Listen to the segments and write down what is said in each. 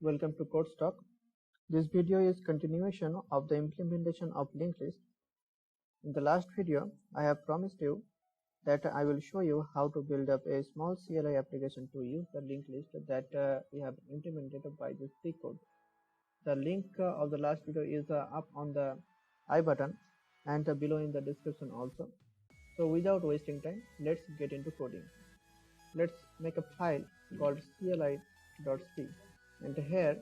Welcome to CodeStock. This video is continuation of the implementation of linked list. In the last video, I have promised you that I will show you how to build up a small CLI application to use the linked list that we have implemented by this C code. The link of the last video is up on the I button and below in the description also. So without wasting time, let's get into coding. Let's make a file called cli.c, and here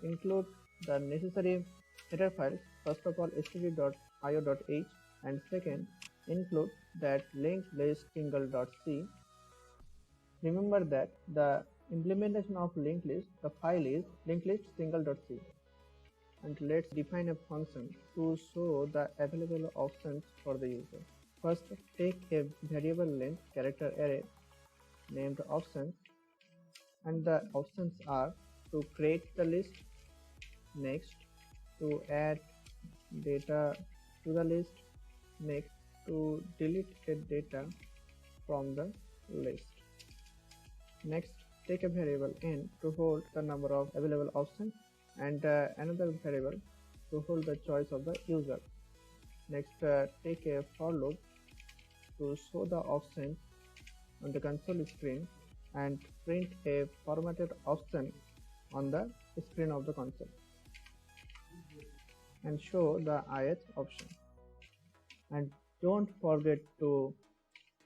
include the necessary header files. First of all, std.io.h, and second include that linked list single.c. Remember that the implementation of linked list, the file is linked list single.c. And let's define a function to show the available options for the user. First, take a variable length character array named options, and the options are to create the list, next to add data to the list, next to delete a data from the list. Next, take a variable n to hold the number of available options, and another variable to hold the choice of the user. Next, take a for loop to show the options on the console screen and print a formatted option on the screen of the console, and show the ith option. And don't forget to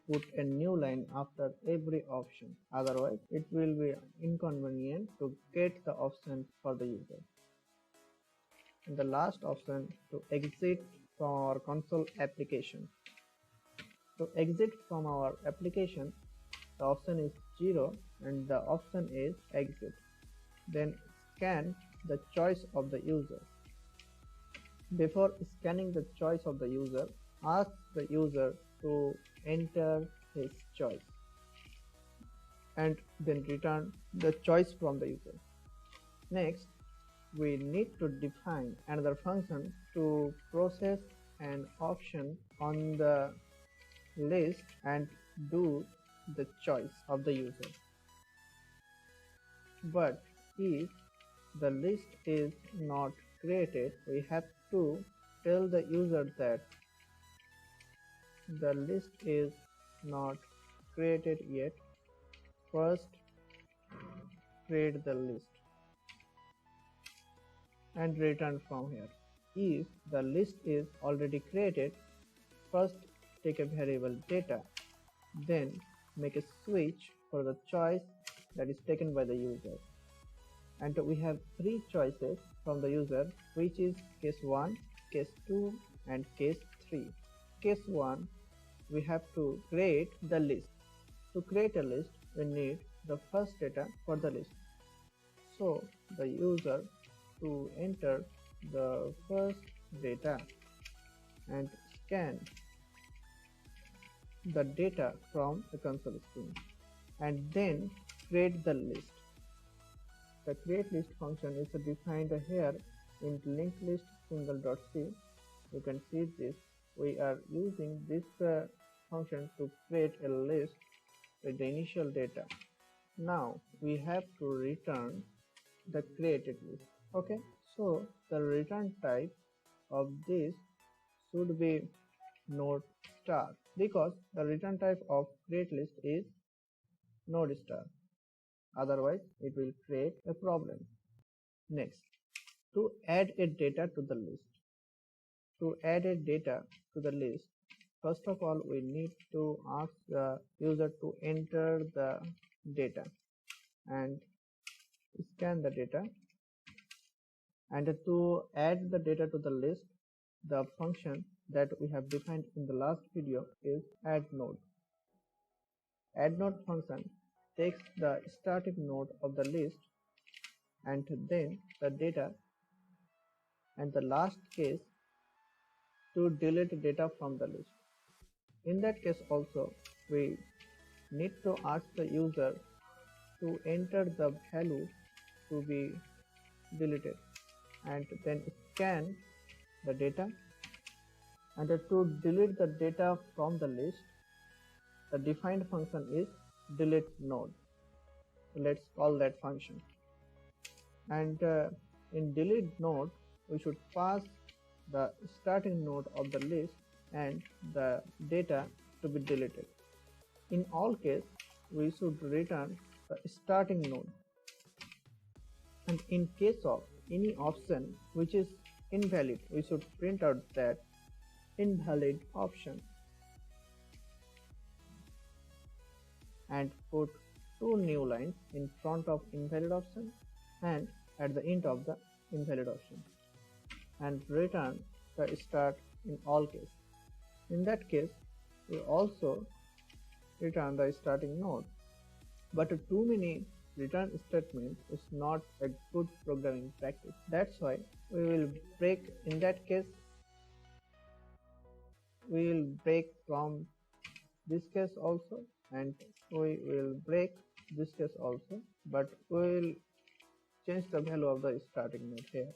put a new line after every option, otherwise it will be inconvenient to get the option for the user. And the last option, to exit from our console application. To exit from our application, the option is 0 and the option is exit. Then scan the choice of the user. Before scanning the choice of the user, ask the user to enter his choice, and then return the choice from the user. Next, we need to define another function to process an option on the list and do the choice of the user. But if the list is not created, we have to tell the user that the list is not created yet. First, create the list and return from here. If the list is already created, first take a variable data, then make a switch for the choice that is taken by the user. And we have three choices from the user, which is case 1, case 2 and case 3. Case 1, we have to create the list. To create a list, we need the first data for the list. So the user to enter the first data and scan the data from the console screen, and then create the list. The create list function is defined here in linked list single.c. You can see this. We are using this function to create a list with the initial data. Now we have to return the created list. Okay, so the return type of this should be node star, because the return type of create list is node star, otherwise it will create a problem. Next, to add a data to the list. To add a data to the list, first of all we need to ask the user to enter the data and scan the data. And to add the data to the list, the function that we have defined in the last video is add node. Add node function takes the starting node of the list and then the data, and the last case to delete data from the list. In that case also, we need to ask the user to enter the value to be deleted and then scan the data. And to delete the data from the list, the defined function is delete node. So let's call that function. and in delete node we should pass the starting node of the list and the data to be deleted. In all cases, we should return the starting node, and in case of any option which is invalid, we should print out that invalid option and put two new lines in front of invalid option and at the end of the invalid option, and return the start in all cases. In that case, we also return the starting node, but too many return statements is not a good programming practice. That's why we will break. In that case, we will break from this case also, and we will break this case also, but we will change the value of the starting node here,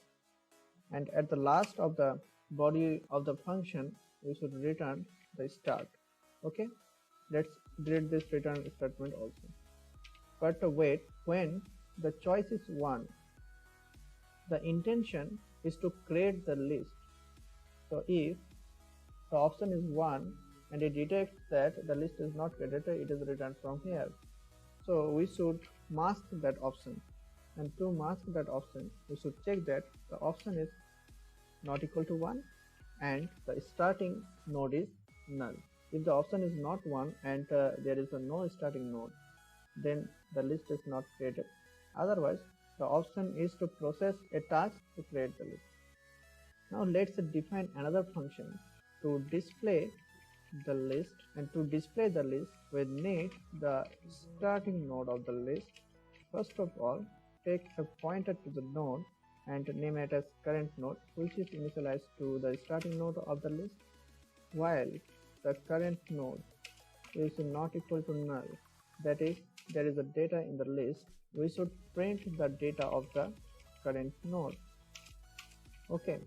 and at the last of the body of the function we should return the start. Okay, let's delete this return statement also. But wait, when the choice is 1, the intention is to create the list. So if the option is 1 and it detects that the list is not created, it is returned from here. So we should mask that option, and to mask that option we should check that the option is not equal to 1 and the starting node is null. If the option is not 1 and there is no starting node, then the list is not created. Otherwise, the option is to process a task to create the list. Now let's define another function to display the list, and to display the list we need the starting node of the list. First of all, take a pointer to the node and name it as current node, which is initialized to the starting node of the list. While the current node is not equal to null, that is, there is a data in the list, we should print the data of the current node. Okay,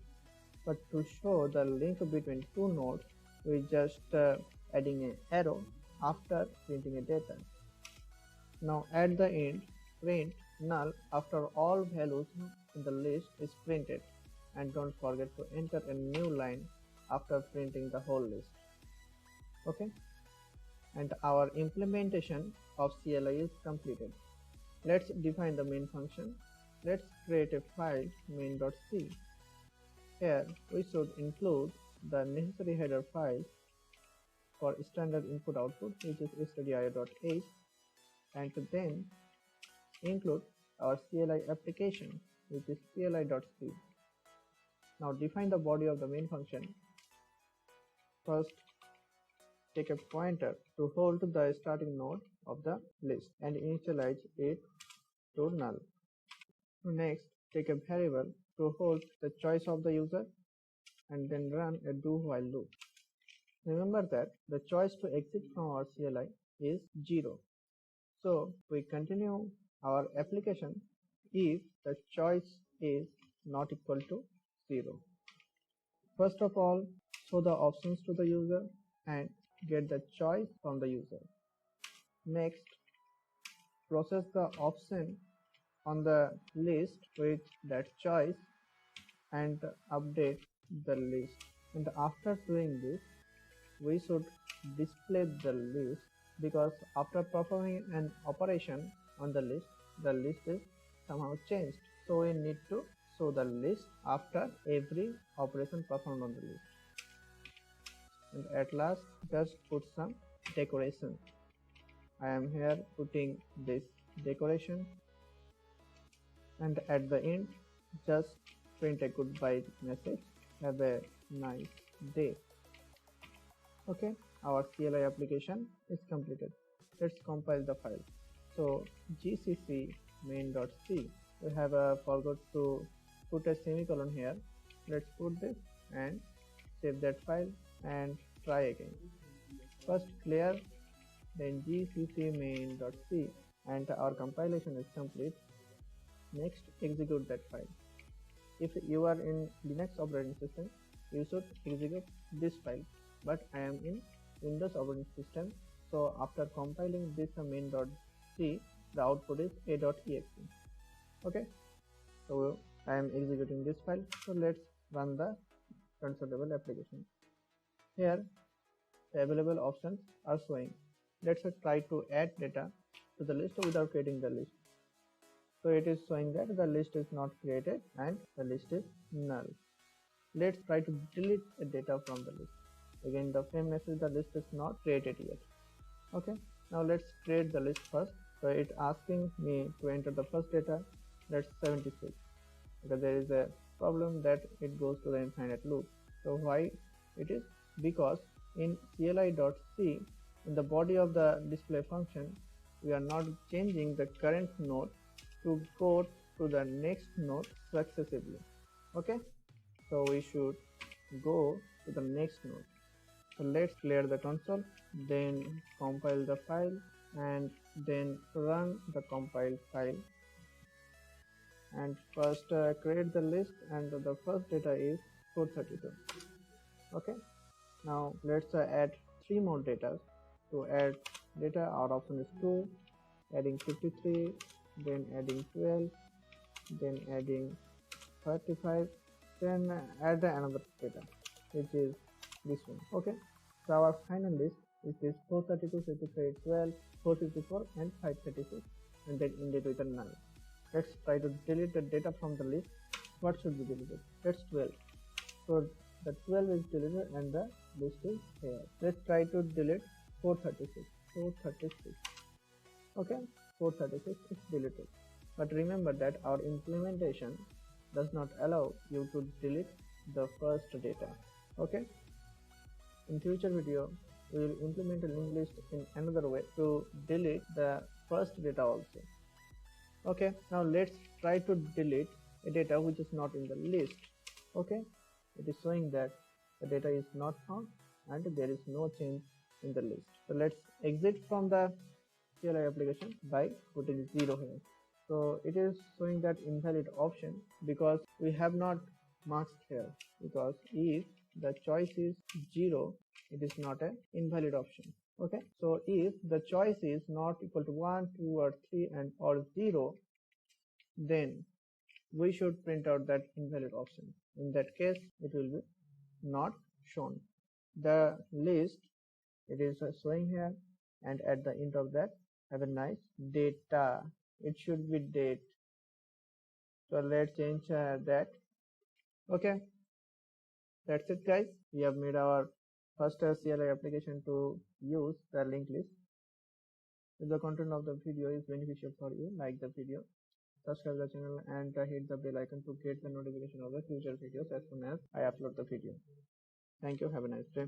but to show the link between two nodes, we just adding an arrow after printing a data. Now at the end, print null after all values in the list is printed, and don't forget to enter a new line after printing the whole list. Okay, and our implementation of CLI is completed. Let's define the main function. Let's create a file main.c. Here we should include the necessary header file for standard input output, which is stdio.h, and then include our CLI application, which is cli.c. Now define the body of the main function. First, take a pointer to hold the starting node of the list and initialize it to null. Next, take a variable to hold the choice of the user and then run a do while loop. Remember that the choice to exit from our CLI is 0. So we continue our application if the choice is not equal to 0. First of all, show the options to the user and get the choice from the user. Next, process the option on the list with that choice and update the list. And after doing this, we should display the list, because after performing an operation on the list is somehow changed. So we need to show the list after every operation performed on the list. And at last, just put some decoration. I am here putting this decoration, and at the end just print a goodbye message. Have a nice day. Okay, our CLI application is completed. Let's compile the file. So gcc main.c, we have forgot to put a semicolon here. Let's put this and save that file and try again. First clear, then gcc main.c, and our compilation is complete. Next, execute that file. If you are in Linux operating system, you should execute this file, but I am in Windows operating system, so after compiling this main.c, the output is a.exe. Okay, So I am executing this file. So let's run the console application. Here the available options are showing. Let's try to add data to the list without creating the list. So it is showing that the list is not created and the list is null. Let's try to delete the data from the list. Again the same message, the list is not created yet. Okay, now let's create the list first. So it's asking me to enter the first data, that's 76, because there is a problem that it goes to the infinite loop. So why it is? Because in CLI.c, in the body of the display function, we are not changing the current node to go to the next node successively. Okay, so we should go to the next node. So let's clear the console, then compile the file, and then run the compiled file. And first create the list, and the first data is 432. Okay, now let's add 3 more data. To add data, our option is 2, adding 53, then adding 12, then adding 35, then add another data, which is this one. Okay, so our final list is this 432, 53, 12, 454 and 536, and then ended with a null. Let's try to delete the data from the list. What should be deleted? That's 12. So the 12 is deleted and the list is here. Let's try to delete 436. 436. Okay, 436 is deleted. But remember that our implementation does not allow you to delete the first data. Okay, in future video we will implement a linked list in another way to delete the first data also. Okay, now let's try to delete a data which is not in the list. Okay, it is showing that the data is not found and there is no change in the list. So let's exit from the CLI application by putting 0 here. So it is showing that invalid option because we have not marked here, because if the choice is 0, it is not an invalid option. Okay, so if the choice is not equal to 1, 2 or 3 and or 0, then we should print out that invalid option. In that case it will be not shown. The list, it is showing here, and at the end of that have a nice data. It should be date. So let's change that. Okay, that's it guys. We have made our first CLI application to use the linked list. If the content of the video is beneficial for you, like the video, subscribe the channel and hit the bell icon to get the notification of the future videos as soon as I upload the video. Thank you. Have a nice day.